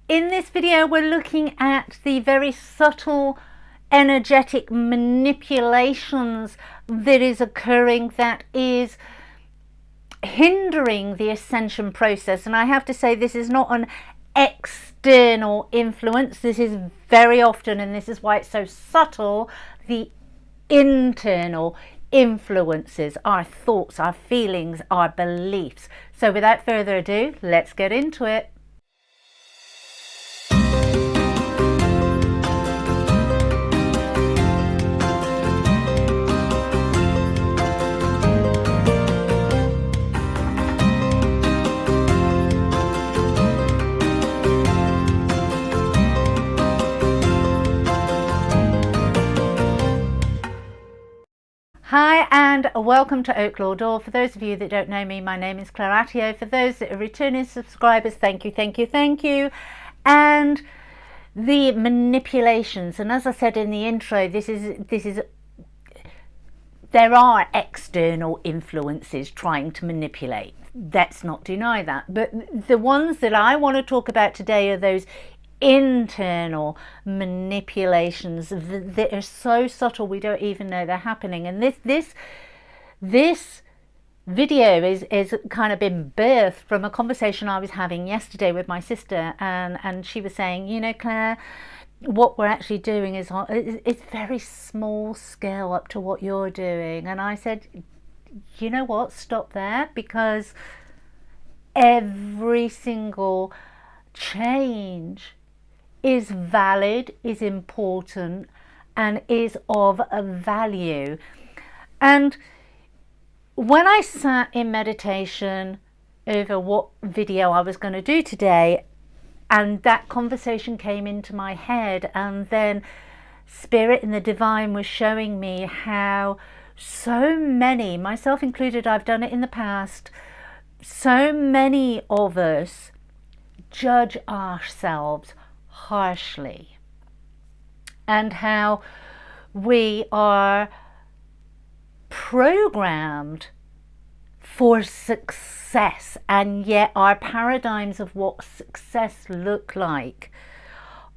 In this video, we're looking at the very subtle energetic manipulations that is occurring, that is hindering the ascension process. And I have to say, this is not an external influence. This is very often, and this is why it's so subtle, the internal influences, our thoughts, our feelings, our beliefs. So without further ado, let's get into it. Hi and welcome to Oak Law Door. For those of you that don't know me, my name is Claire Attio. For those that are returning subscribers, thank you. And the manipulations, and as I said in the intro, this is there are external influences trying to manipulate. Let's not deny that. But the ones that I want to talk about today are those internal manipulations that are so subtle we don't even know they're happening. And this video is kind of been birthed from a conversation I was having yesterday with my sister, and she was saying, you know, Claire, what we're actually doing is it's very small scale up to what you're doing. And I said, you know what, stop there, because every single change is valid, is important, and is of a value. And when I sat in meditation over what video I was going to do today, and that conversation came into my head, and then Spirit and the Divine was showing me how so many, myself included, I've done it in the past, so many of us judge ourselves harshly, and how we are programmed for success, and yet our paradigms of what success look like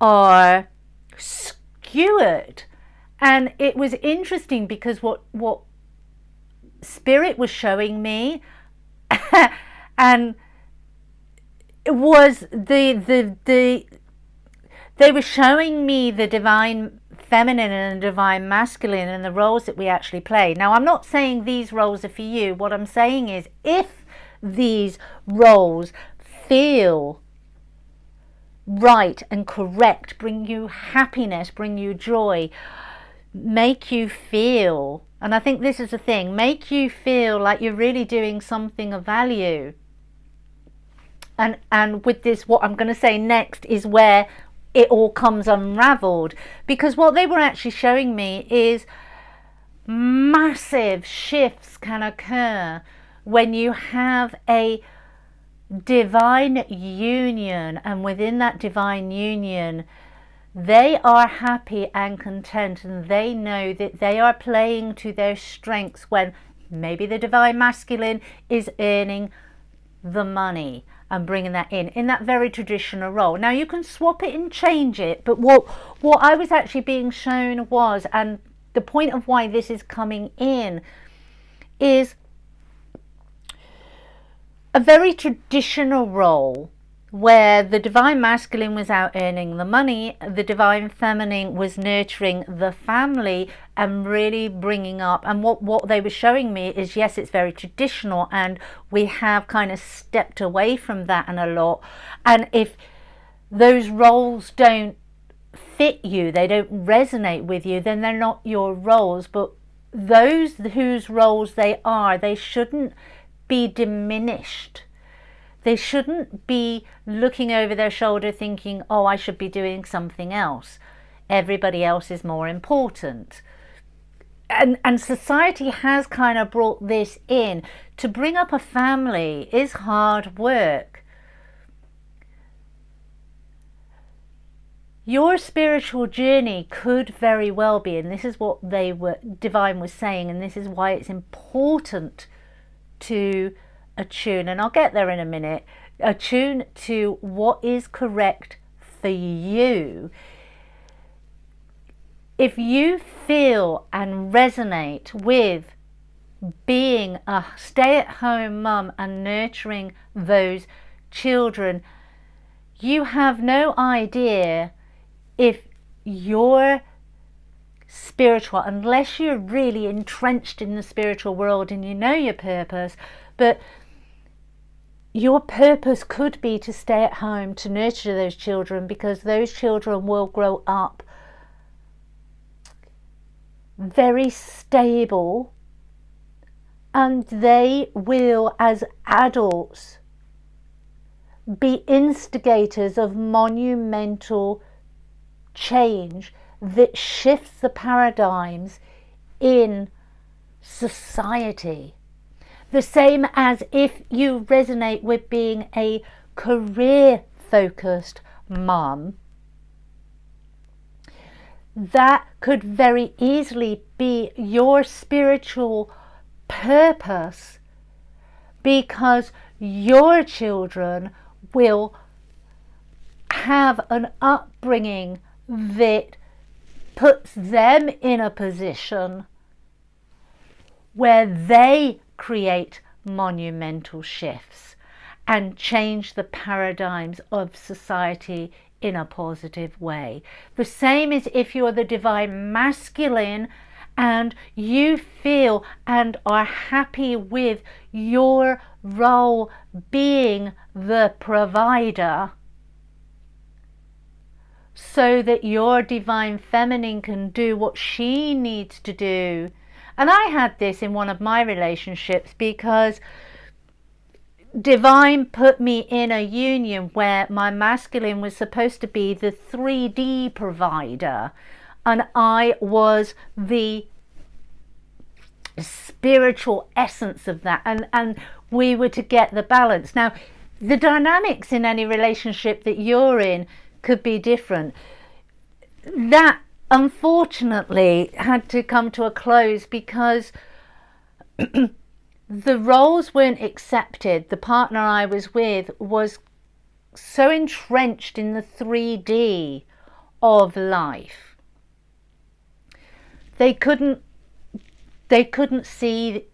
are skewed. And it was interesting because what Spirit was showing me and it was they were showing me the divine feminine and the divine masculine and the roles that we actually play. Now, I'm not saying these roles are for you. What I'm saying is, if these roles feel right and correct, bring you happiness, bring you joy, make you feel, and I think this is the thing, make you feel like you're really doing something of value. And with this, what I'm going to say next is where it all comes unraveled, because what they were actually showing me is massive shifts can occur when you have a divine union, and within that divine union they are happy and content, and they know that they are playing to their strengths when maybe the divine masculine is earning the money and bringing that in that very traditional role. Now, you can swap it and change it, but what I was actually being shown was, and the point of why this is coming in, is a very traditional role where the divine masculine was out earning the money, the divine feminine was nurturing the family and really bringing up. And what they were showing me is, yes, it's very traditional, and we have kind of stepped away from that and a lot. And if those roles don't fit you, they don't resonate with you, then they're not your roles. But those whose roles they are, they shouldn't be diminished. They shouldn't be looking over their shoulder thinking, oh, I should be doing something else. Everybody else is more important. And society has kind of brought this in. To bring up a family is hard work. Your spiritual journey could very well be, and this is what Divine was saying, and this is why it's important to attune, and I'll get there in a minute, attune to what is correct for you. If you feel and resonate with being a stay-at-home mum and nurturing those children, you have no idea if your spiritual, unless you're really entrenched in the spiritual world and you know your purpose, but your purpose could be to stay at home to nurture those children, because those children will grow up very stable, and they will, as adults, be instigators of monumental change that shifts the paradigms in society. The same as if you resonate with being a career-focused mum, that could very easily be your spiritual purpose, because your children will have an upbringing that puts them in a position where they create monumental shifts and change the paradigms of society in a positive way. The same as if you're the divine masculine and you feel and are happy with your role being the provider, so that your divine feminine can do what she needs to do. And I had this in one of my relationships, because divine put me in a union where my masculine was supposed to be the 3D provider and I was the spiritual essence of that, and we were to get the balance. Now, the dynamics in any relationship that you're in could be different. That unfortunately had to come to a close because the roles weren't accepted. The partner I was with was so entrenched in the 3D of life. They couldn't see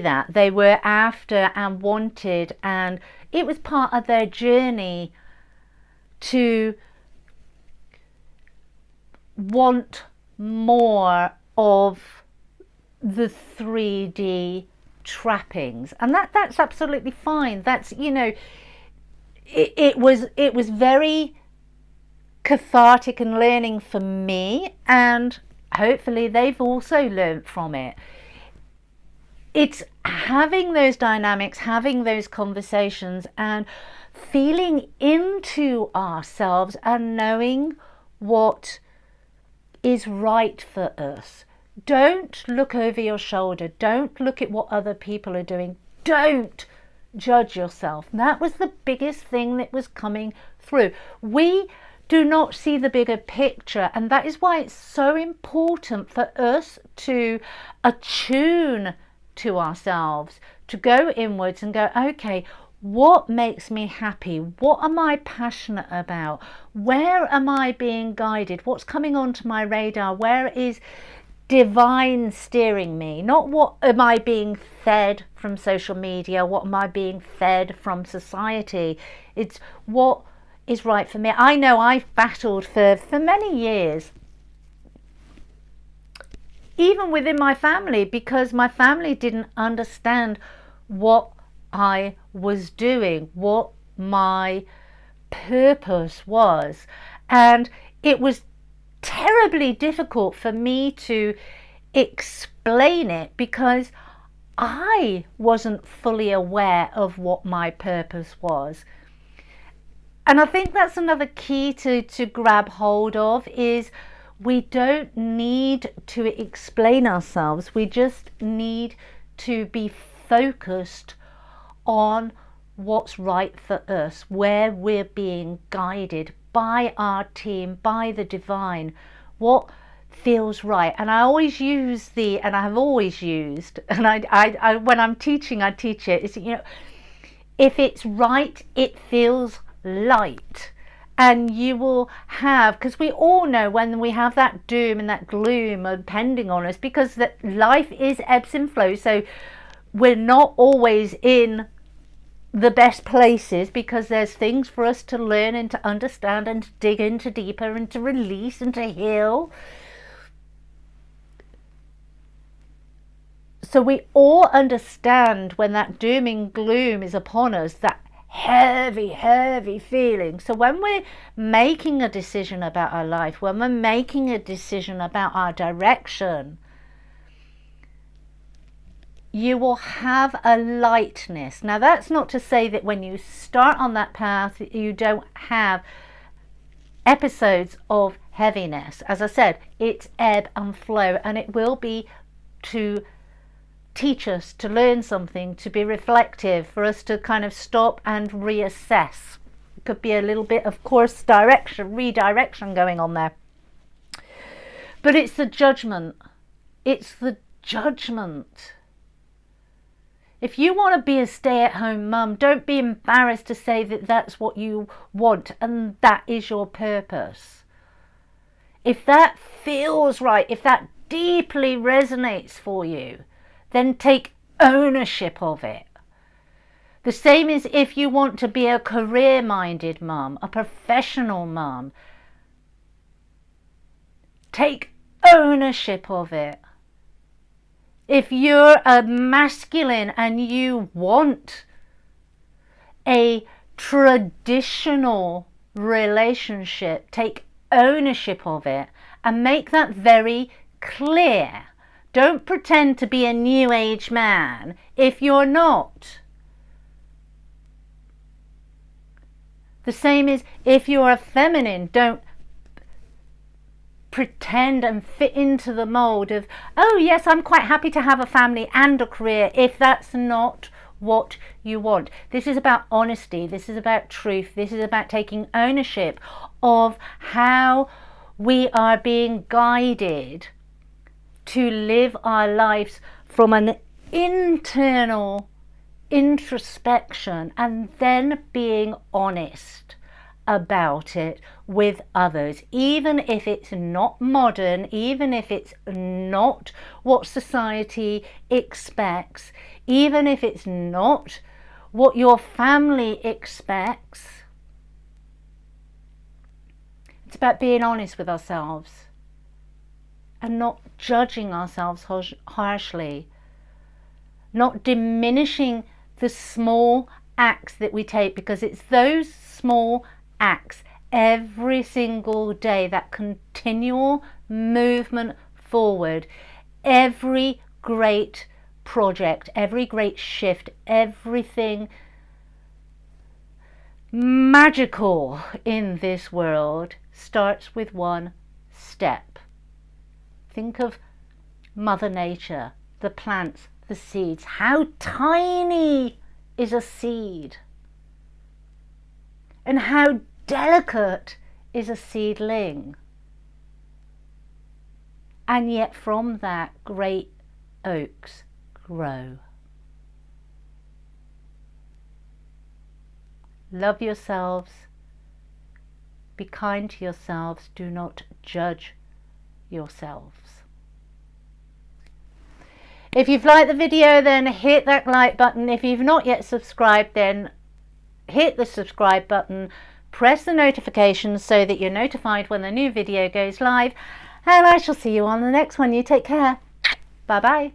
that. They were after and wanted, and it was part of their journey to want more of the 3D trappings, and that's absolutely fine. That's, you know, it was very cathartic and learning for me, and hopefully they've also learned from it. It's having those dynamics, having those conversations, and feeling into ourselves and knowing what is right for us. Don't look over your shoulder. Don't look at what other people are doing. Don't judge yourself. That was the biggest thing that was coming through. We do not see the bigger picture, and that is why it's so important for us to attune to ourselves, to go inwards and go, okay, what makes me happy? What am I passionate about? Where am I being guided? What's coming onto my radar? Where is divine steering me? Not what am I being fed from social media? What am I being fed from society? It's what is right for me. I know I've battled for many years, even within my family, because my family didn't understand what I was doing, what my purpose was, and it was terribly difficult for me to explain it because I wasn't fully aware of what my purpose was. And I think that's another key to grab hold of, is we don't need to explain ourselves. We just need to be focused on what's right for us, where we're being guided by our team, by the divine, what feels right. And I always use and I have always used, and I when I'm teaching, I teach it, is, you know, if it's right, it feels light. And you will have, because we all know when we have that doom and that gloom impending on us, because that life is ebbs and flows, so we're not always in the best places, because there's things for us to learn and to understand and to dig into deeper and to release and to heal. So we all understand when that doom and gloom is upon us, that heavy feeling. So when we're making a decision about our life, when we're making a decision about our direction, you will have a lightness. Now, that's not to say that when you start on that path, you don't have episodes of heaviness. As I said, it's ebb and flow, and it will be to teach us, to learn something, to be reflective, for us to kind of stop and reassess. It could be a little bit of course redirection going on there. But it's the judgment. It's the judgment. If you want to be a stay-at-home mum, don't be embarrassed to say that that's what you want and that is your purpose. If that feels right, if that deeply resonates for you, then take ownership of it. The same as if you want to be a career-minded mum, a professional mum. Take ownership of it. If you're a masculine and you want a traditional relationship, take ownership of it and make that very clear. Don't pretend to be a new age man if you're not. The same as if you're a feminine, don't pretend and fit into the mold of, oh yes, I'm quite happy to have a family and a career, if that's not what you want. This is about honesty. This is about truth. This is about taking ownership of how we are being guided to live our lives from an internal introspection, and then being honest about it with others, even if it's not modern, even if it's not what society expects, even if it's not what your family expects. It's about being honest with ourselves and not judging ourselves harshly, not diminishing the small acts that we take, because it's those small acts every single day, that continual movement forward, every great project, every great shift, everything magical in this world starts with one step. Think of Mother Nature, the plants, the seeds. How tiny is a seed? And how delicate is a seedling? And yet from that, great oaks grow. Love yourselves. Be kind to yourselves. Do not judge yourselves. If you've liked the video, then hit that like button. If you've not yet subscribed, then hit the subscribe button. Press the notifications so that you're notified when the new video goes live. And I shall see you on the next one. You take care. Bye bye.